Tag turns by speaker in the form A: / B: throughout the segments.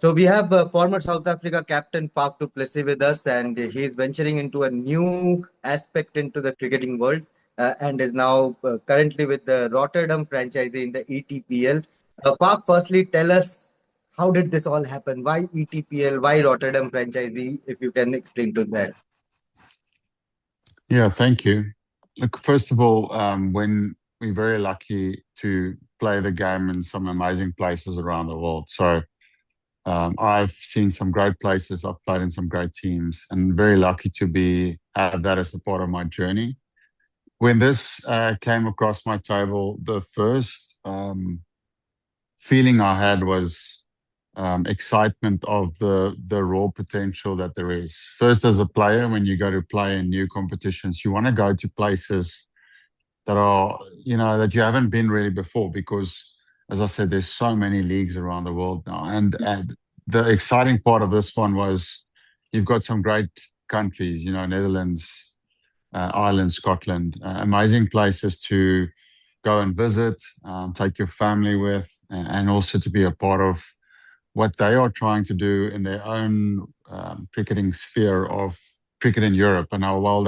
A: So we have former South Africa captain Plessis with us, and he is venturing into a new aspect into the cricketing world, and is now currently with the Rotterdam franchise in the ETPL. Firstly, tell us how did this all happen? Why ETPL? Why Rotterdam franchisee? If you can explain to that.
B: Yeah, thank you. Look, first of all, when we're very lucky to play the game in some amazing places around the world. So I've seen some great places. I've played in some great teams, and very lucky to be have that as a part of my journey. When this came across my table, the first feeling I had was excitement of the raw potential that there is. First, as a player, when you go to play in new competitions, you want to go to places that are, that you haven't been really before, because, as I said, there's so many leagues around the world now. And the exciting part of this one was you've got some great countries, Netherlands, Ireland, Scotland, amazing places to go and visit, take your family with, and also to be a part of what they are trying to do in their own cricketing sphere of cricket in Europe, and how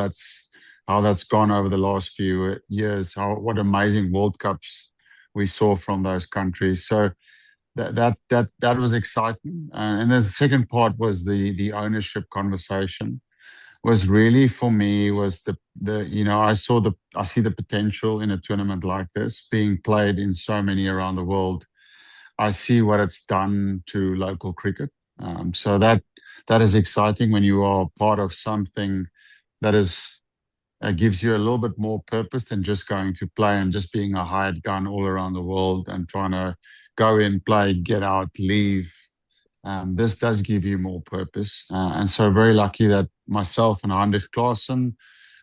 B: that's gone over the last few years. What amazing World Cups we saw from those countries. So that was exciting. And then the second part was the ownership conversation. Was really for me was the I see the potential in a tournament like this being played in so many around the world. I see what it's done to local cricket. So that is exciting when you are part of something that is gives you a little bit more purpose than just going to play and just being a hired gun all around the world and trying to go in, play, get out, leave. This does give you more purpose. And so very lucky that myself and Heinrich Klaassen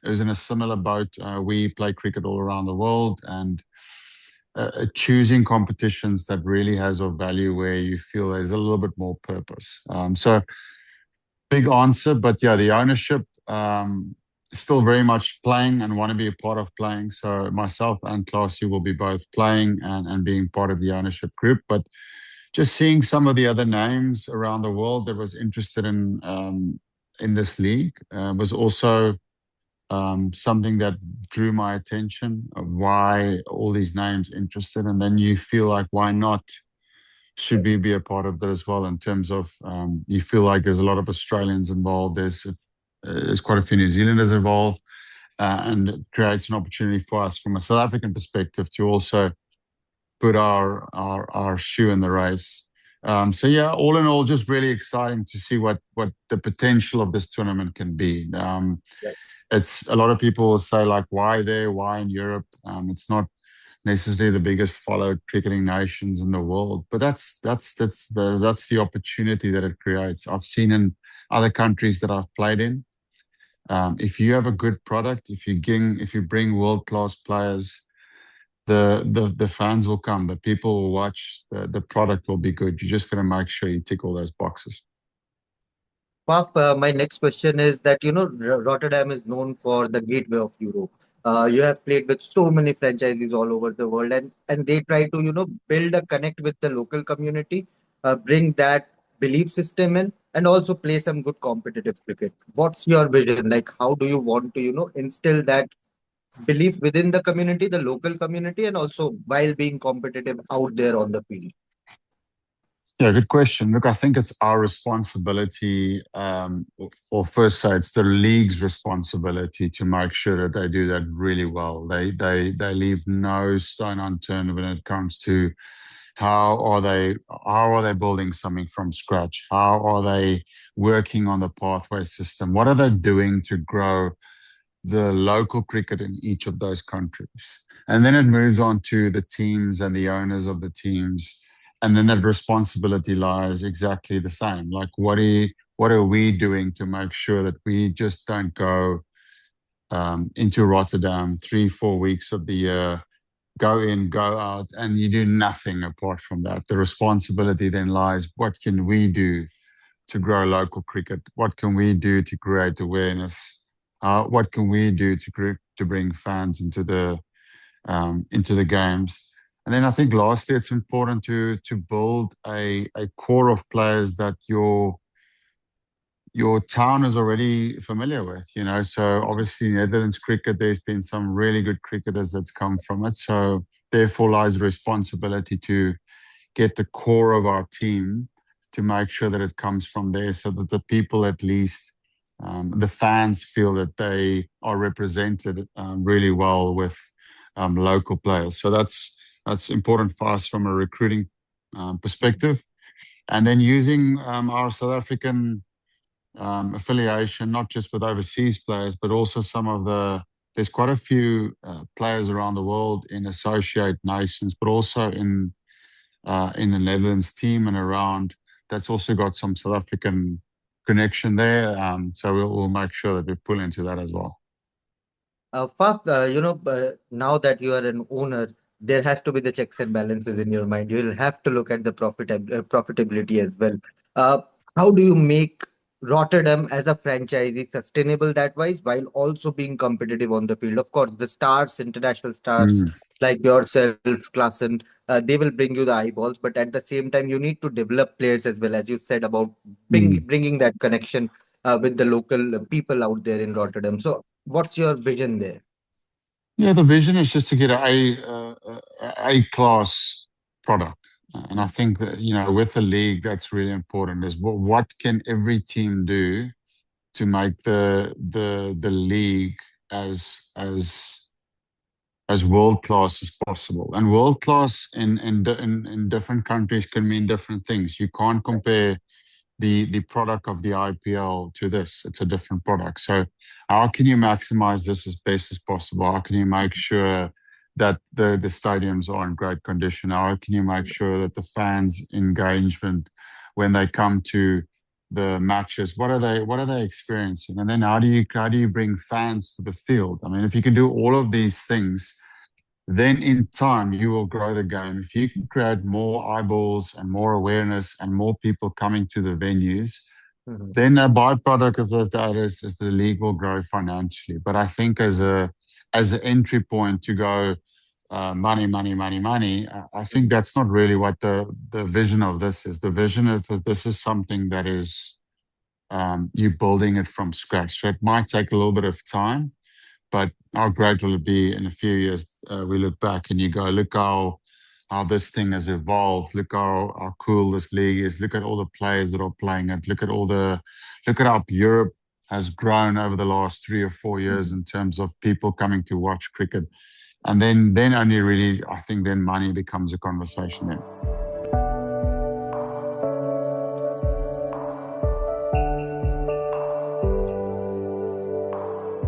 B: is in a similar boat. We play cricket all around the world, and choosing competitions that really has a value where you feel there's a little bit more purpose. So big answer, but yeah, the ownership still very much playing and want to be a part of playing. So myself and Classy will be both playing and being part of the ownership group. But just seeing some of the other names around the world that was interested in this league was also something that drew my attention of why all these names interested. And then you feel like, why not? Should we be a part of that as well? In terms of you feel like there's a lot of Australians involved. There's quite a few New Zealanders involved, and it creates an opportunity for us from a South African perspective to also put our shoe in the race. So yeah, all in all, just really exciting to see what the potential of this tournament can be. It's a lot of people will say like, why there? Why in Europe? It's not necessarily the biggest followed cricketing nations in the world, but that's the opportunity that it creates. I've seen in other countries that I've played in. If you have a good product, if you bring world class players, the fans will come, the people will watch, the product will be good. You just got to make sure you tick all those boxes.
A: My next question is that Rotterdam is known for the gateway of Europe. You have played with so many franchises all over the world, and they try to build a connect with the local community, bring that belief system in, and also play some good competitive cricket. What's your vision? Like, how do you want to instill that belief within the community, the local community, and also while being competitive out there on the field?
B: Yeah, good question. Look, I think it's our responsibility, or first say it's the league's responsibility to make sure that they do that really well. They leave no stone unturned when it comes to how are they building something from scratch? How are they working on the pathway system? What are they doing to grow the local cricket in each of those countries? And then it moves on to the teams and the owners of the teams. And then that responsibility lies exactly the same. Like, what are we doing to make sure that we just don't go into Rotterdam 3-4 weeks of the year, go in, go out, and you do nothing apart from that? The responsibility then lies, what can we do to grow local cricket? What can we do to create awareness? What can we do to bring fans into the games? And then I think lastly, it's important to build a core of players that your town is already familiar with, you know. So obviously Netherlands cricket, there's been some really good cricketers that's come from it. So therefore lies the responsibility to get the core of our team to make sure that it comes from there so that the people at least the fans feel that they are represented really well with local players. So that's important for us from a recruiting perspective. And then using our South African affiliation, not just with overseas players, but also some of there's quite a few players around the world in associate nations, but also in the Netherlands team and around. That's also got some South African connection there. So we'll make sure that we pull into that as well.
A: Faf, now that you are an owner, there has to be the checks and balances in your mind. You'll have to look at the profitability as well. Uh, how do you make Rotterdam as a franchisee sustainable that wise while also being competitive on the field? Of course, the stars, international stars
B: Mm,
A: like yourself, Klassen, they will bring you the eyeballs, but at the same time, you need to develop players as well, as you said about
B: mm.
A: bringing that connection with the local people out there in Rotterdam. So, what's your vision there?
B: Yeah, the vision is just to get a class product. And I think that, you know, with the league, that's really important is what can every team do to make the league as world class as possible. And world class in different countries can mean different things. You can't compare the product of the IPL to this. It's a different product. So how can you maximize this as best as possible? How can you make sure that the stadiums are in great condition? How can you make sure that the fans engagement when they come to the matches, what are they experiencing? And then how do you bring fans to the field? I mean, if you can do all of these things, then in time you will grow the game. If you can create more eyeballs and more awareness and more people coming to the venues,
A: Mhm.
B: then a byproduct of that is the league will grow financially. But I think as an entry point to go money, money, money, money, I think that's not really what the vision of this is. The vision of this is something that is you building it from scratch. So it might take a little bit of time, but how great will it be in a few years? We look back and you go, look how this thing has evolved. Look how cool this league is. Look at all the players that are playing it. Look at how Europe has grown over the last 3 or 4 years
A: Mhm.
B: in terms of people coming to watch cricket. And then only really, I think then money becomes a conversation then.